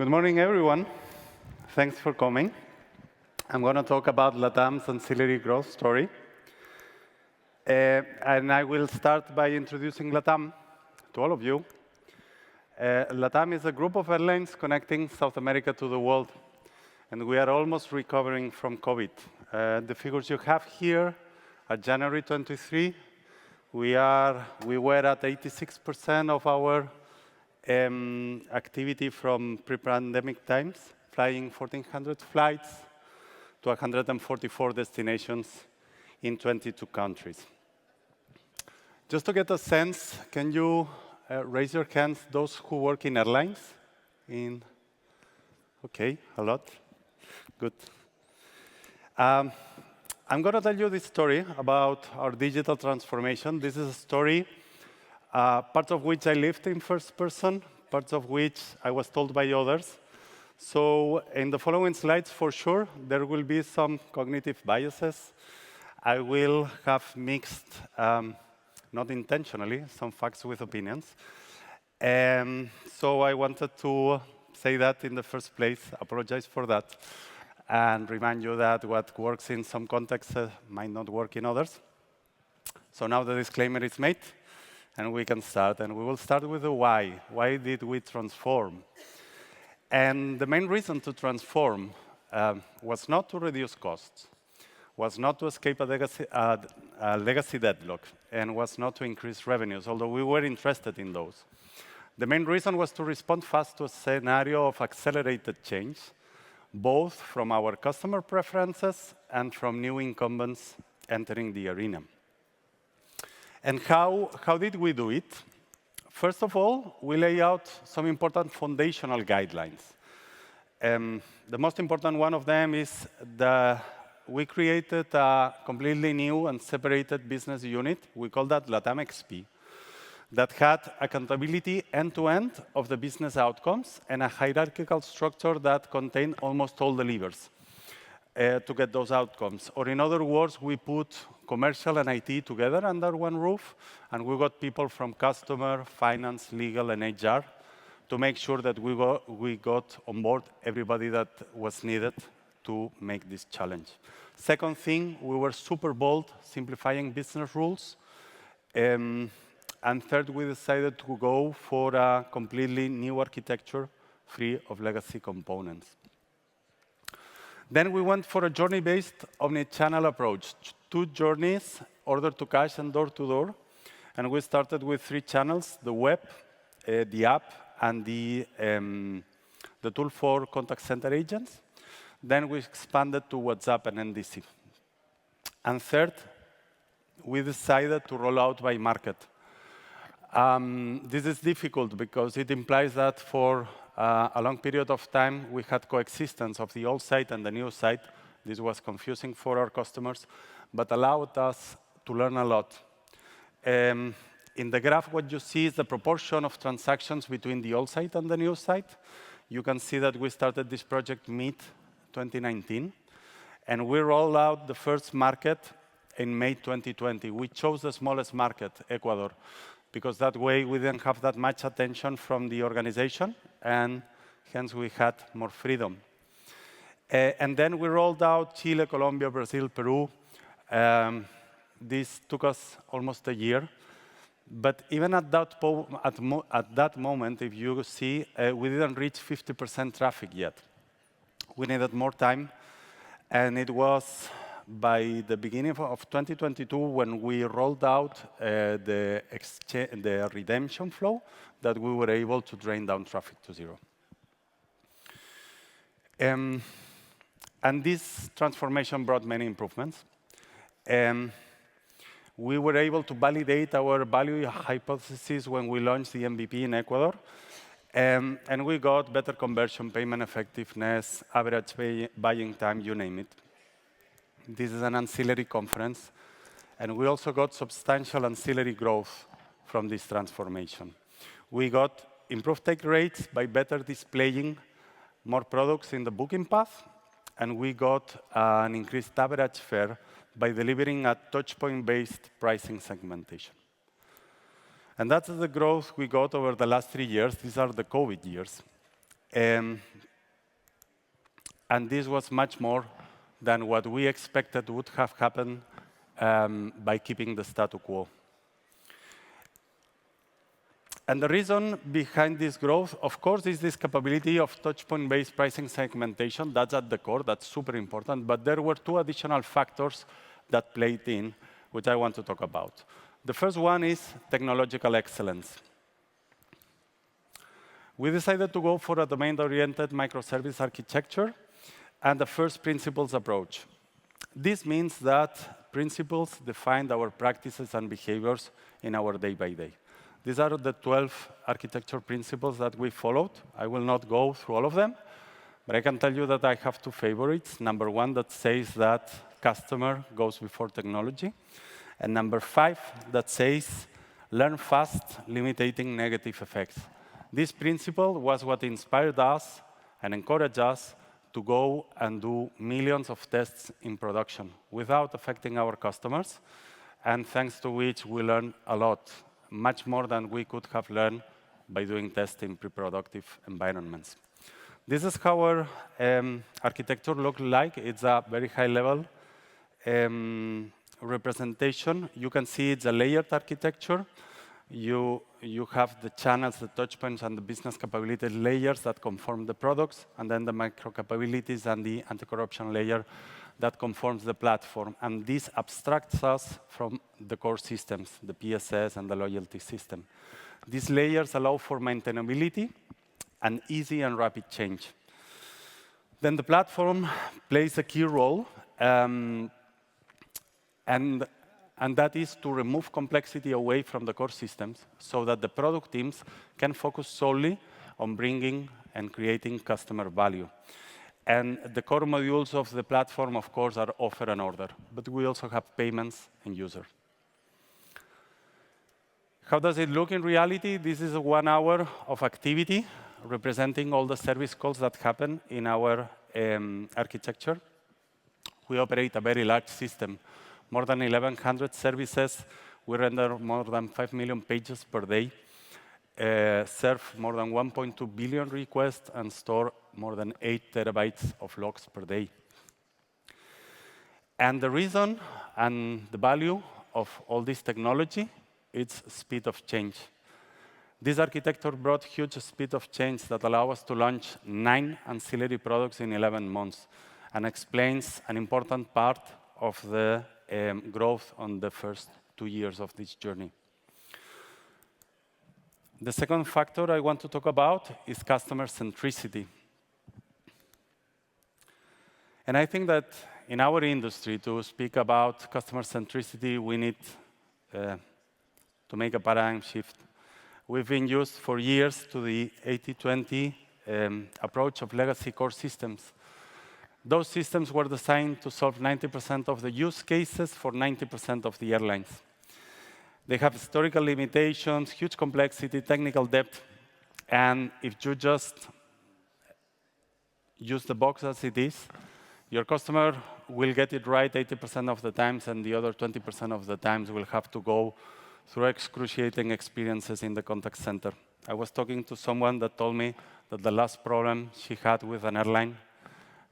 Good morning, everyone. Thanks for coming. I'm going to talk about LATAM's ancillary growth story. And I will start by introducing LATAM to all of you. LATAM is a group of airlines connecting South America to the world, and we are almost recovering from COVID. The figures you have here are January 23. We were at 86% of our activity from pre-pandemic times, flying 1,400 flights to 144 destinations in 22 countries. Just to get a sense, can you raise your hands, those who work in airlines? Okay, a lot. Good. I'm going to tell you this story about our digital transformation. This is a story, parts of which I lived in first person, parts of which I was told by others. So in the following slides, for sure, there will be some cognitive biases. I will have mixed, not intentionally, some facts with opinions. So I wanted to say that in the first place, apologize for that, and remind you that what works in some contexts might not work in others. So now the disclaimer is made, and we can start. And we will start with the why. Why did we transform? And the main reason to transform was not to reduce costs, was not to escape a legacy deadlock, and was not to increase revenues, although we were interested in those. The main reason was to respond fast to a scenario of accelerated change, both from our customer preferences and from new incumbents entering the arena. And how did we do it? First of all, we lay out some important foundational guidelines. The most important one of them is we created a completely new and separated business unit. We call that LATAM XP, that had accountability end-to-end of the business outcomes and a hierarchical structure that contained almost all the levers to get those outcomes. Or in other words, we put commercial and IT together under one roof, and we got people from customer, finance, legal, and HR to make sure that we got on board everybody that was needed to make this challenge. Second thing, we were super bold, simplifying business rules. And third, we decided to go for a completely new architecture, free of legacy components. Then we went for a journey-based omni-channel approach, 2 journeys, order to cash and door to door. And we started with 3 channels, the web, the app, and the tool for contact center agents. Then we expanded to WhatsApp and NDC. And third, we decided to roll out by market. This is difficult because it implies that for a long period of time, we had coexistence of the old site and the new site. This was confusing for our customers, but allowed us to learn a lot. In the graph, what you see is the proportion of transactions between the old site and the new site. You can see that we started this project mid-2019, and we rolled out the first market in May 2020. We chose the smallest market, Ecuador, because that way we didn't have that much attention from the organization, and hence we had more freedom. And then we rolled out Chile, Colombia, Brazil, Peru. This took us almost a year. But even at that moment, if you see, we didn't reach 50% traffic yet. We needed more time, and it was by the beginning of 2022 when we rolled out the redemption flow that we were able to drain down traffic to 0. And this transformation brought many improvements. We were able to validate our value hypothesis when we launched the MVP in Ecuador. And we got better conversion, payment effectiveness, average buying time, you name it. This is an ancillary conference. And we also got substantial ancillary growth from this transformation. We got improved take rates by better displaying more products in the booking path. And we got an increased average fare by delivering a touchpoint-based pricing segmentation. And that's the growth we got over the last 3 years. These are the COVID years. Um, and this was much more than what we expected would have happened by keeping the status quo. And the reason behind this growth, of course, is this capability of touchpoint-based pricing segmentation. That's at the core. That's super important. But there were two additional factors that played in, which I want to talk about. The first one is technological excellence. We decided to go for a domain-oriented microservice architecture and the first principles approach. This means that principles defined our practices and behaviors in our day-by-day. These are the 12 architecture principles that we followed. I will not go through all of them, but I can tell you that I have two favorites. Number one that says that customer goes before technology, and number 5 that says learn fast, limiting negative effects. This principle was what inspired us and encouraged us to go and do millions of tests in production without affecting our customers, and thanks to which we learned a lot, much more than we could have learned by doing tests in pre-productive environments. This is how our architecture looks like. It's a very high-level representation. You can see it's a layered architecture. You have the channels, the touch points, and the business capability layers that conform the products, and then the micro capabilities and the anti-corruption layer that conforms the platform. And this abstracts us from the core systems, the PSS and the loyalty system. These layers allow for maintainability and easy and rapid change. Then the platform plays a key role, and that is to remove complexity away from the core systems so that the product teams can focus solely on bringing and creating customer value. And the core modules of the platform, of course, are offer and order, but we also have payments and user. How does it look in reality? This is 1 hour of activity representing all the service calls that happen in our architecture. We operate a very large system, more than 1,100 services. We render more than 5 million pages per day, serve more than 1.2 billion requests, and store more than 8 terabytes of logs per day. And the reason and the value of all this technology, it's speed of change. This architecture brought huge speed of change that allow us to launch 9 ancillary products in 11 months, and explains an important part of the growth on the first 2 years of this journey. The second factor I want to talk about is customer centricity. And I think that in our industry, to speak about customer centricity, we need to make a paradigm shift. We've been used for years to the 80-20 approach of legacy core systems. Those systems were designed to solve 90% of the use cases for 90% of the airlines. They have historical limitations, huge complexity, technical depth, and if you just use the box as it is, your customer will get it right 80% of the times, and the other 20% of the times will have to go through excruciating experiences in the contact center. I was talking to someone that told me that the last problem she had with an airline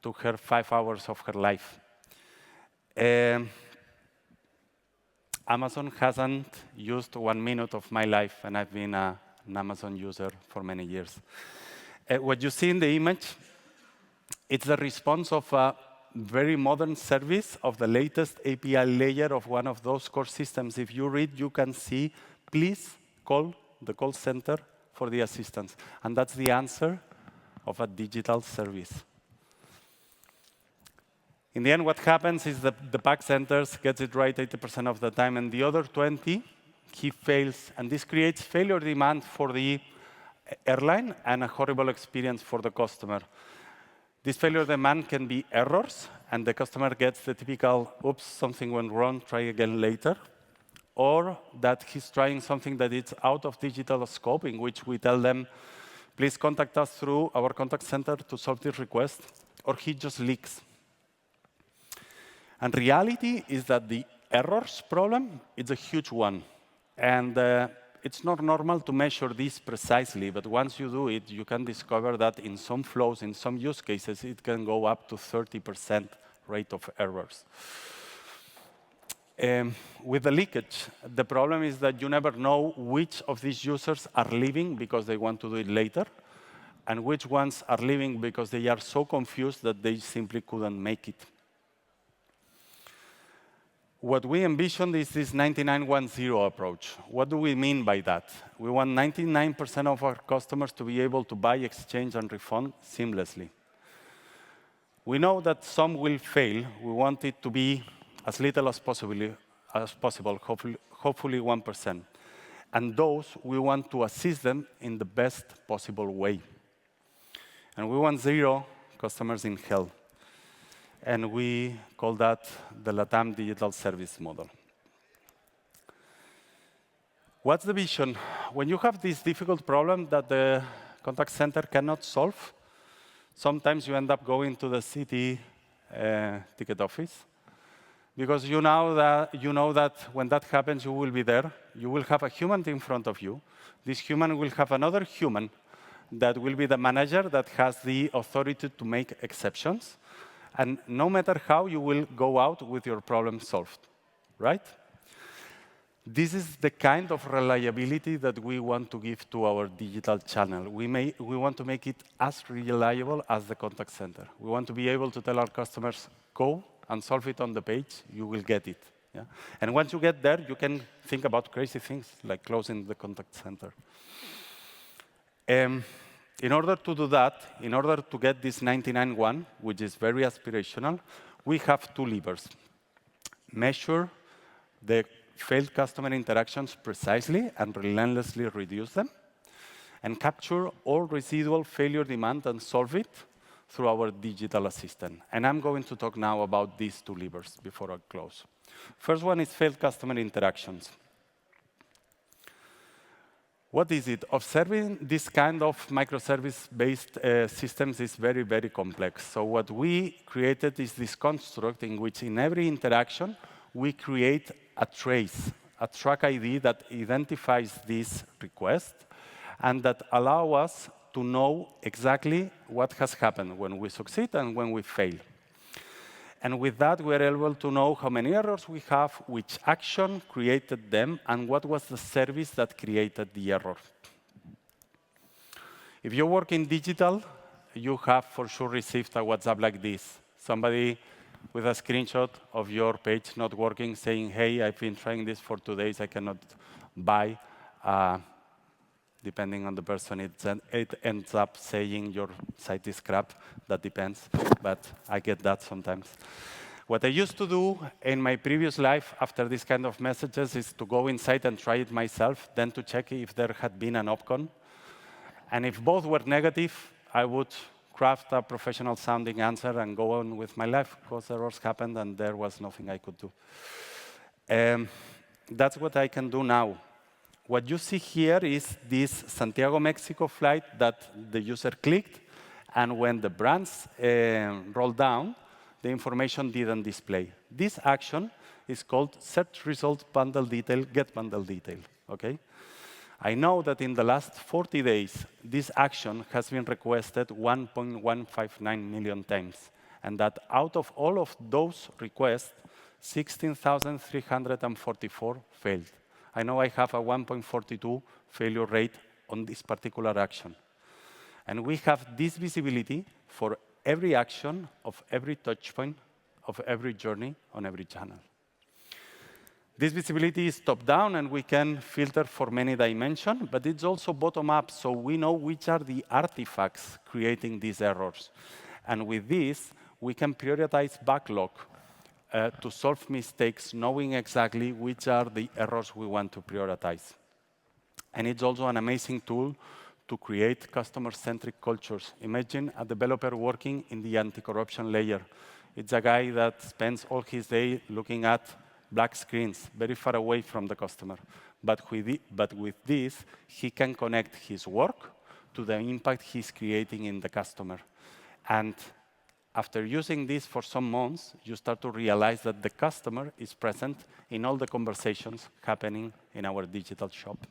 took her 5 hours of her life. Amazon hasn't used 1 minute of my life, and I've been an Amazon user for many years. What you see in the image, it's the response of a very modern service of the latest API layer of one of those core systems. If you read, you can see, please call the call center for the assistance. And that's the answer of a digital service. In the end, what happens is that the back centers gets it right 80% of the time, and the other 20, he fails. And this creates failure demand for the airline and a horrible experience for the customer. This failure demand can be errors, and the customer gets the typical, oops, something went wrong, try again later. Or that he's trying something that is out of digital scope, in which we tell them, please contact us through our contact center to solve this request, or he just leaks. And reality is that the errors problem is a huge one. And it's not normal to measure this precisely, but once you do it, you can discover that in some flows, in some use cases, it can go up to 30% rate of errors. With the leakage, the problem is that you never know which of these users are leaving because they want to do it later, and which ones are leaving because they are so confused that they simply couldn't make it. What we envisioned is this 99-1-0 approach. What do we mean by that? We want 99% of our customers to be able to buy, exchange, and refund seamlessly. We know that some will fail. We want it to be as little as possible, hopefully 1%. And those, we want to assist them in the best possible way. And we want 0 customers in hell. And we call that the LATAM digital service model. What's the vision? When you have this difficult problem that the contact center cannot solve, sometimes you end up going to the city ticket office. Because you know that when that happens, you will be there. You will have a human in front of you. This human will have another human that will be the manager that has the authority to make exceptions. And no matter how, you will go out with your problem solved, right? This is the kind of reliability that we want to give to our digital channel. We want to make it as reliable as the contact center. We want to be able to tell our customers, go and solve it on the page, you will get it. Yeah? And once you get there, you can think about crazy things, like closing the contact center. In order to do that, in order to get this 99-1, which is very aspirational, we have 2 levers. Measure the failed customer interactions precisely and relentlessly reduce them, and capture all residual failure demand and solve it through our digital assistant. And I'm going to talk now about these 2 levers before I close. First one is failed customer interactions. What is it? Observing this kind of microservice-based systems is very, very complex. So what we created is this construct in which in every interaction, we create a trace, a track ID that identifies this request and that allow us to know exactly what has happened when we succeed and when we fail. And with that, we are able to know how many errors we have, which action created them, and what was the service that created the error. If you work in digital, you have for sure received a WhatsApp like this. Somebody with a screenshot of your page not working, saying, hey, I've been trying this for 2 days, I cannot buy. Depending on the person, it ends up saying your site is crap. That depends, but I get that sometimes. What I used to do in my previous life after this kind of messages is to go inside and try it myself, then to check if there had been an opcon. And if both were negative, I would craft a professional sounding answer and go on with my life, because errors happened and there was nothing I could do. That's what I can do now. What you see here is this Santiago, Mexico flight that the user clicked, and when the brands rolled down, the information didn't display. This action is called search result bundle detail, get bundle detail, okay? I know that in the last 40 days, this action has been requested 1.159 million times, and that out of all of those requests, 16,344 failed. I know I have a 1.42 failure rate on this particular action. And we have this visibility for every action of every touch point of every journey on every channel. This visibility is top-down, and we can filter for many dimensions, but it's also bottom-up, so we know which are the artifacts creating these errors. And with this, we can prioritize backlog to solve mistakes, knowing exactly which are the errors we want to prioritize. And it's also an amazing tool to create customer-centric cultures. Imagine a developer working in the anti-corruption layer. It's a guy that spends all his day looking at black screens, very far away from the customer. But with this, he can connect his work to the impact he's creating in the customer. And after using this for some months, you start to realize that the customer is present in all the conversations happening in our digital shop.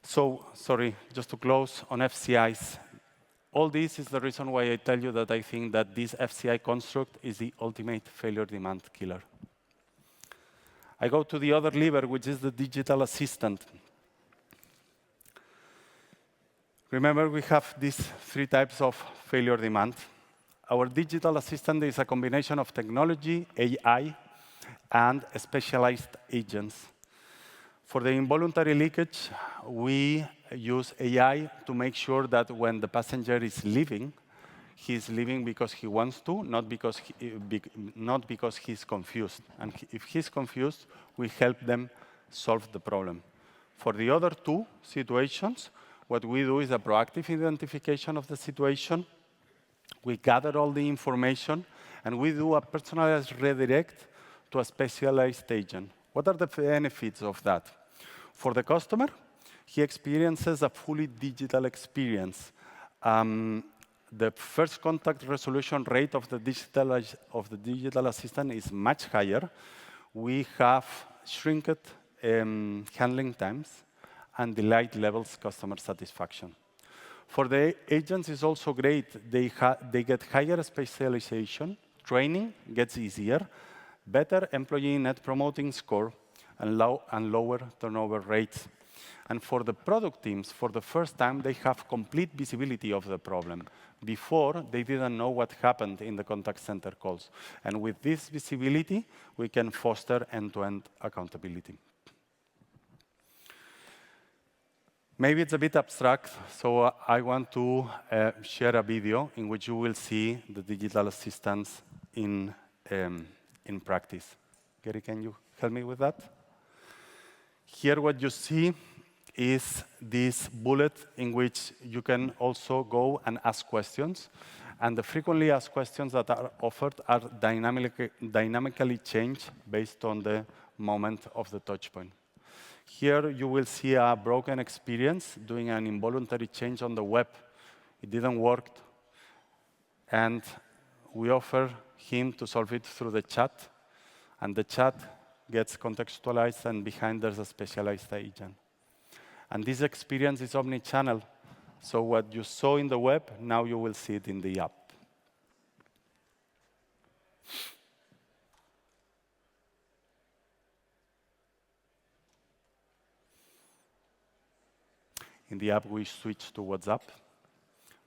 So, sorry, just to close on FCIs. All this is the reason why I tell you that I think that this FCI construct is the ultimate failure demand killer. I go to the other lever, which is the digital assistant. Remember, we have these three types of failure demand. Our digital assistant is a combination of technology, AI, and specialized agents. For the involuntary leakage, we use AI to make sure that when the passenger is leaving, he's leaving because he wants to, not because he's confused. And if he's confused, we help them solve the problem. For the other two situations, what we do is a proactive identification of the situation. We gather all the information, and we do a personalized redirect to a specialized agent. What are the benefits of that? For the customer, he experiences a fully digital experience. The first contact resolution rate of the digital assistant is much higher. We have shrinked handling times and delight levels customer satisfaction. For the agents, it's also great. They get higher specialization, training gets easier, better employee net promoting score, and lower turnover rates. And for the product teams, for the first time, they have complete visibility of the problem. Before, they didn't know what happened in the contact center calls. And with this visibility, we can foster end-to-end accountability. Maybe it's a bit abstract, so I want to share a video in which you will see the digital assistants in practice. Gary, can you help me with that? Here what you see is this bullet in which you can also go and ask questions. And the frequently asked questions that are offered are dynamically changed based on the moment of the touch point. Here you will see a broken experience doing an involuntary change on the web. It didn't work. And we offer him to solve it through the chat. And the chat gets contextualized, and behind there's a specialized agent. And this experience is omni-channel. So what you saw in the web, now you will see it in the app. In the app, we switch to WhatsApp.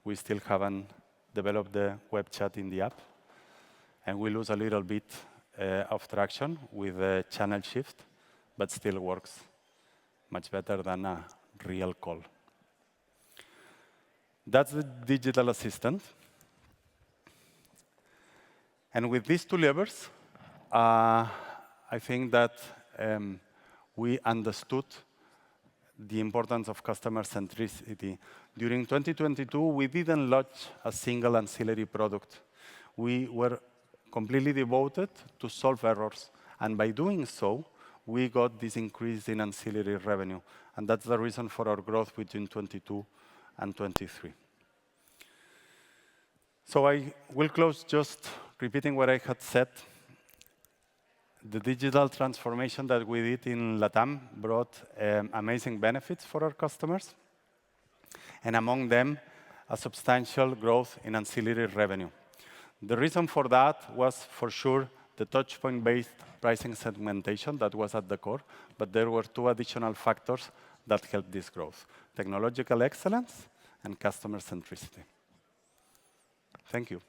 We still haven't developed the web chat in the app. And we lose a little bit of traction with the channel shift, but still works much better than a real call. That's the digital assistant. And with these two levers, I think that we understood the importance of customer centricity. During 2022, we didn't launch a single ancillary product. We were completely devoted to solve errors. And by doing so, we got this increase in ancillary revenue. And that's the reason for our growth between 22 and 23. So I will close just repeating what I had said. The digital transformation that we did in LATAM brought amazing benefits for our customers. And among them, a substantial growth in ancillary revenue. The reason for that was, for sure, the touchpoint-based pricing segmentation that was at the core, but there were two additional factors that helped this growth: technological excellence and customer centricity. Thank you.